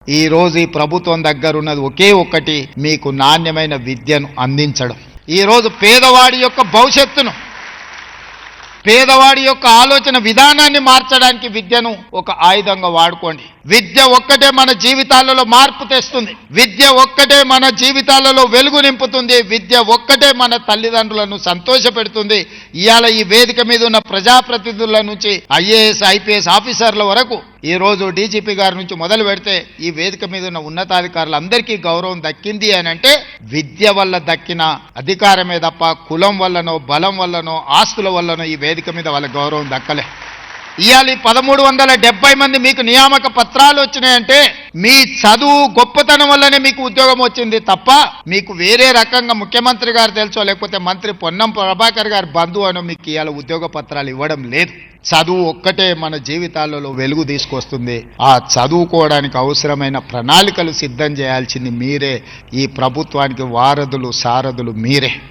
ఈ రోజు ఈ ప్రభుత్వం దగ్గర ఉన్నది ఒకే ఒక్కటి, మీకు నాణ్యమైన విద్యను అందించడం. ఈ రోజు పేదవాడి యొక్క భవిష్యత్తును, పేదవాడి యొక్క ఆలోచన విధానాన్ని మార్చడానికి విద్యను ఒక ఆయుధంగా వాడుకోండి. విద్య ఒక్కటే మన జీవితాలలో మార్పు తెస్తుంది. విద్య ఒక్కటే మన జీవితాలలో వెలుగు నింపుతుంది. విద్య ఒక్కటే మన తల్లిదండ్రులను సంతోషపెడుతుంది. ఇవాళ ఈ వేదిక మీద ఉన్న ప్రజాప్రతినిధుల నుంచి ఐఏఎస్ ఐపీఎస్ ఆఫీసర్ల వరకు, ఈ రోజు డీజీపీ గారి నుంచి మొదలు పెడితే ఈ వేదిక మీద ఉన్న ఉన్నతాధికారులందరికీ గౌరవం దక్కింది అని అంటే విద్య వల్ల దక్కిన అధికారమే తప్ప కులం వల్లనో బలం వల్లనో ఆస్తుల వల్లనో ఈ వేదిక మీద వాళ్ళ గౌరవం దక్కలే. ఇవాళ 1370 మంది మీకు నియామక పత్రాలు వచ్చినాయంటే మీ చదువు గొప్పతనం వల్లనే మీకు ఉద్యోగం వచ్చింది తప్ప మీకు వేరే రకంగా ముఖ్యమంత్రి గారు తెలుసో లేకపోతే మంత్రి పొన్నం ప్రభాకర్ గారు బంధువు అనో మీకు ఇవాళ ఉద్యోగ పత్రాలు ఇవ్వడం లేదు. చదువు ఒక్కటే మన జీవితాలలో వెలుగు తీసుకొస్తుంది. ఆ చదువుకోవడానికి అవసరమైన ప్రణాళికలు సిద్ధం చేయాల్సింది మీరే. ఈ ప్రభుత్వానికి వారధులు సారథులు మీరే.